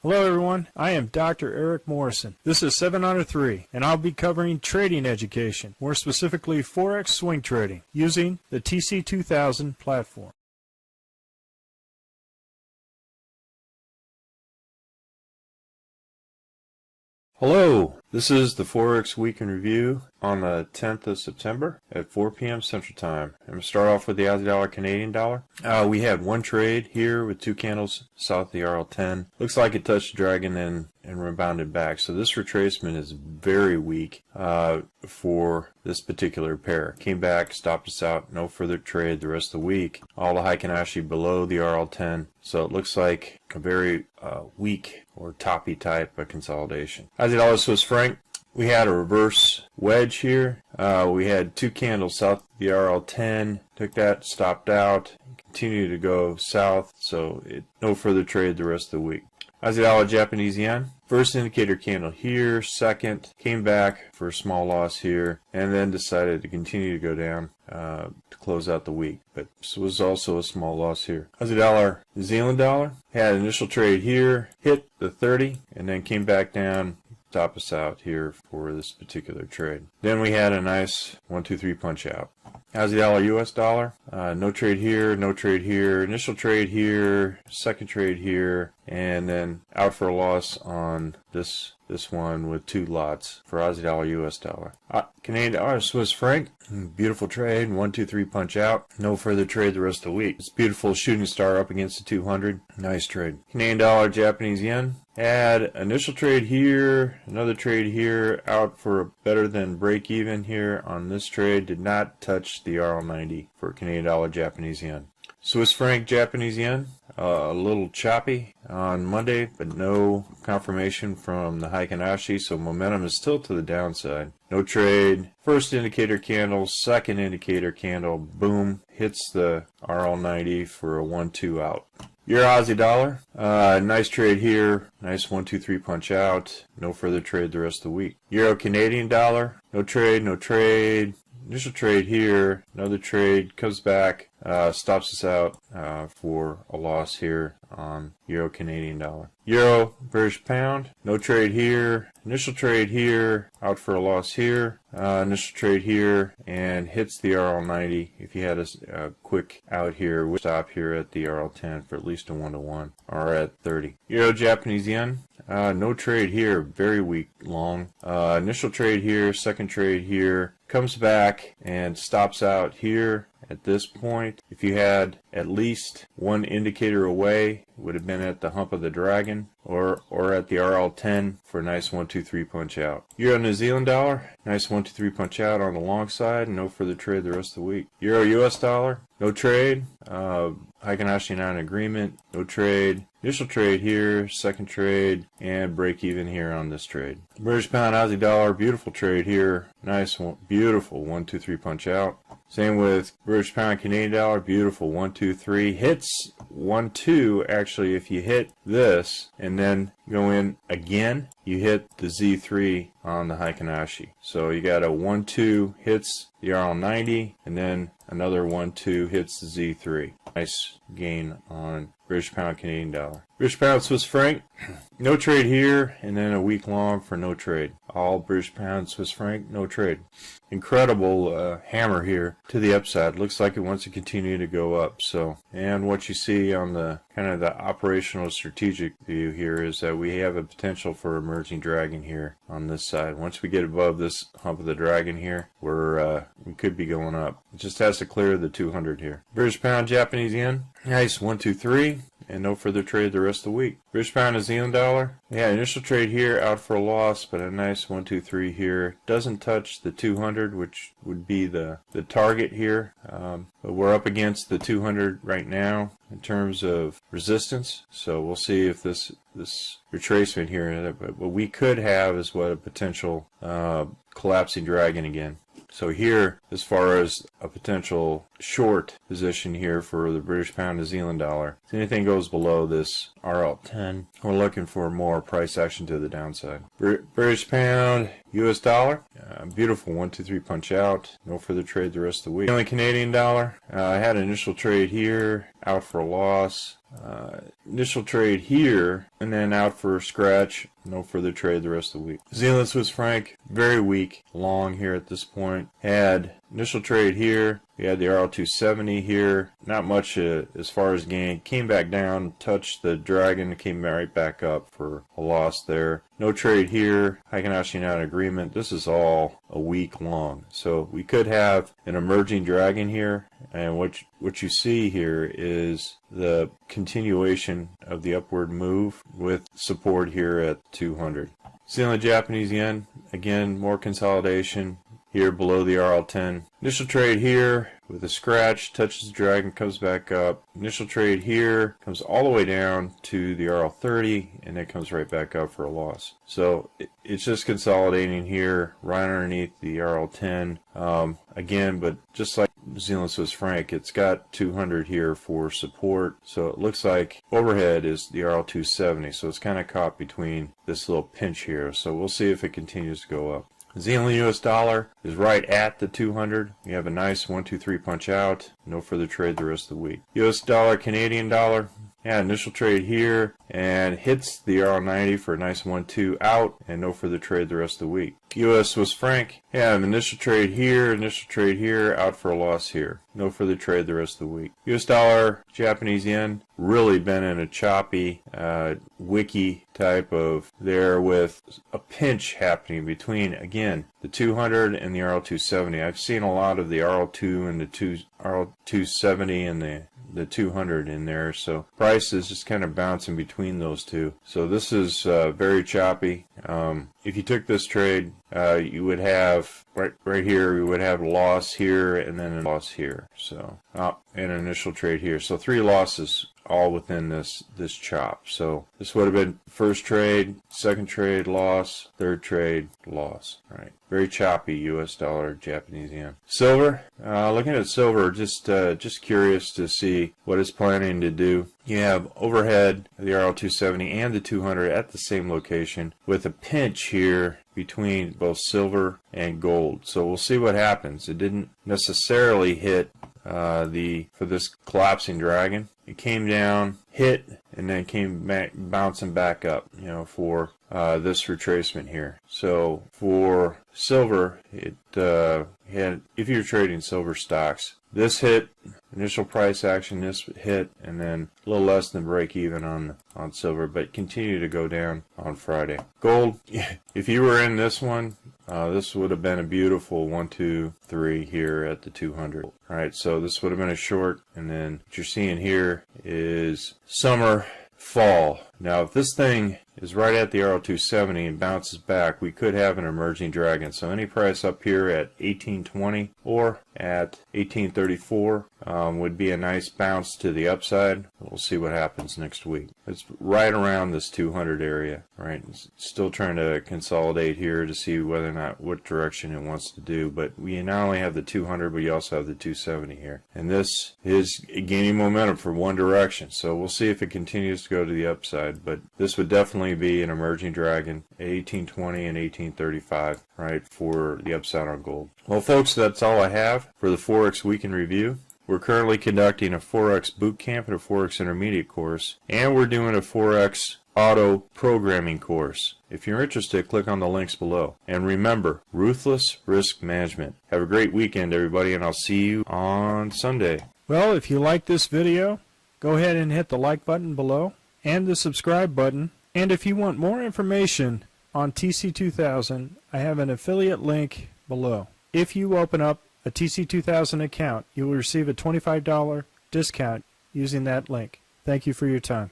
Hello everyone, I am Dr. Eric Morrison. This is 7 Under 3, and I'll be covering trading education, more specifically Forex swing trading, using the TC2000 platform. Hello, this is the Forex Week in Review on the 10th of September at 4 p.m. Central Time. I'm going to start off with the Aussie dollar, Canadian dollar. We had one trade here with two candles south of the RL10. Looks like it touched the dragon and rebounded back. So this retracement is very weak for this particular pair. Came back, stopped us out, no further trade the rest of the week. All the Heikin-Ashi below the RL10. So it looks like a very weak or toppy type of consolidation. Aussie dollar, Swiss franc. We had a reverse wedge here. We had two candles south of the RL10. Took that, stopped out, continued to go south. So no further trade the rest of the week. Aussie dollar, Japanese yen. First indicator candle here, second, came back for a small loss here, and then decided to continue to go down to close out the week. But this was also a small loss here. Aussie dollar, New Zealand dollar, had an initial trade here, hit the 30, and then came back down, top us out here for this particular trade. Then we had a nice 1-2-3 punch out. Aussie dollar, US dollar, no trade here, no trade here, initial trade here, second trade here, and then out for a loss on this one with two lots for Aussie dollar, US dollar. Canadian dollar, Swiss franc, beautiful trade, 1-2-3 punch out, no further trade the rest of the week. It's beautiful shooting star up against the 200, nice trade. Canadian dollar, Japanese yen, had initial trade here, another trade here, out for a better than break even here on this trade, did not touch the RL90 for Canadian dollar, Japanese yen. Swiss franc, Japanese yen, a little choppy on Monday, but no confirmation from the Heikin-Ashi, so momentum is still to the downside. No trade. First indicator candle, second indicator candle, boom, hits the RL90 for a 1-2 out. Euro Aussie dollar, nice trade here, nice 1-2-3 punch out, no further trade the rest of the week. Euro Canadian dollar, no trade, no trade. Initial trade here, another trade, comes back, stops us out for a loss here on Euro Canadian dollar. Euro British pound, no trade here, initial trade here, out for a loss here, initial trade here, and hits the RL90. If you had a quick out here, we'll stop here at the RL10 for at least a 1-to-1, or at 30. Euro Japanese yen, no trade here, very weak long. Initial trade here, second trade here, comes back and stops out here at this point. If you had at least one indicator away, it would have been at the hump of the dragon or at the RL10 for a nice 1-2-3 punch out. Euro New Zealand dollar, nice 1-2-3 punch out on the long side, no further trade the rest of the week. Euro US dollar, no trade. Heikin-Ashi agreement, no trade. Initial trade here, second trade, and break even here on this trade. British pound, Aussie dollar, beautiful trade here. Nice one, beautiful 1-2-3 punch out. Same with British pound, Canadian dollar, beautiful 1-2-3. Hits 1-2, actually, if you hit this and then go in again, you hit the Z3 on the Heikin-Ashi. So you got a 1-2 hits the RL90, and then another 1-2 hits the Z3. Nice gain on British pound, Canadian dollar. British pound, Swiss franc, no trade here, and then a week long for no trade. All British pound, Swiss franc, no trade. Incredible hammer here to the upside. Looks like it wants to continue to go up. So, and what you see on the kind of the operational strategic view here is that we have a potential for emerging dragon here on this side. Once we get above this hump of the dragon here, we could be going up. It just has to clear the 200 here. British pound, Japanese yen, nice 1-2-3. And no further trade the rest of the week. British pound, New Zealand dollar. Yeah, initial trade here, out for a loss, but a nice 1-2-3 here. Doesn't touch the 200, which would be the target here. But we're up against the 200 right now in terms of resistance. So we'll see if this retracement here, what we could have is what a potential collapsing dragon again. So here, as far as a potential short position here for the British pound, New Zealand dollar, if anything goes below this RL10, we're looking for more price action to the downside. British pound, US dollar, beautiful 1-2-3 punch out. No further trade the rest of the week. Canadian dollar, I had an initial trade here, out for a loss. initial trade here, and then out for a scratch. No further trade the rest of the week. Zealand Swiss franc, very weak, long here at this point. Had initial trade here. We had the RL270 here. Not much as far as gain. Came back down, touched the dragon, came right back up for a loss there. No trade here. Heikin-Ashi United agreement. This is all a week long. So we could have an emerging dragon here. And what you see here is the continuation of the upward move with support here at 200. Zealand Japanese yen, again, more consolidation here below the RL10. Initial trade here with a scratch, touches the dragon, comes back up. Initial trade here comes all the way down to the RL30, and then comes right back up for a loss. So it's just consolidating here right underneath the RL10. Again, but just like Zealand Swiss franc, it's got 200 here for support. So it looks like overhead is the RL270. So it's kind of caught between this little pinch here. So we'll see if it continues to go up. Zealand US dollar is right at the 200. We have a nice 1, 2, 3 punch out. No further trade the rest of the week. US dollar, Canadian dollar. Yeah, initial trade here and hits the RL90 for a nice 1, 2 out, and no further trade the rest of the week. US Swiss franc. Yeah, an initial trade here, out for a loss here. No further trade the rest of the week. US dollar, Japanese yen, really been in a choppy, wiki type of there with a pinch happening between, again, the 200 and the RL270. I've seen a lot of the RL2 and the RL270 and the 200 in there, so price is just kind of bouncing between those two. So this is very choppy. If you took this trade, you would have right here, you would have a loss here and then a loss here. So and an initial trade here. So 3 losses all within this chop. So this would have been first trade, second trade, loss, third trade, loss. Right. Very choppy US dollar, Japanese yen. Silver, looking at silver, just curious to see what it's planning to do. You have overhead, the RL270 and the 200 at the same location with a pinch here between both silver and gold. So we'll see what happens. It didn't necessarily hit for this collapsing dragon. It came down, hit, and then came back, bouncing back up, for this retracement here. So for silver, it had, if you're trading silver stocks, this hit, initial price action, this hit, and then a little less than break even on silver, but continue to go down on Friday. Gold, if you were in this one, this would have been a beautiful 1, 2, 3 here at the 200. All right, so this would have been a short, and then what you're seeing here is summer, fall. Now, if this thing is right at the RL270 and bounces back, we could have an emerging dragon. So any price up here at 1820 or at 1834 would be a nice bounce to the upside. We'll see what happens next week. It's right around this 200 area, right? It's still trying to consolidate here to see whether or not what direction it wants to do. But we not only have the 200, but you also have the 270 here. And this is gaining momentum for one direction. So we'll see if it continues to go to the upside. But this would definitely be an emerging dragon at 1820 and 1835, right, for the upside on gold. Well, folks, that's all I have for the Forex Week in Review. We're currently conducting a Forex boot camp and a Forex intermediate course, and we're doing a Forex auto programming course. If you're interested, click on the links below. And remember, ruthless risk management. Have a great weekend, everybody, and I'll see you on Sunday. Well, if you like this video, go ahead and hit the like button below and the subscribe button. And if you want more information on TC2000, I have an affiliate link below. If you open up a TC2000 account, you will receive a $25 discount using that link. Thank you for your time.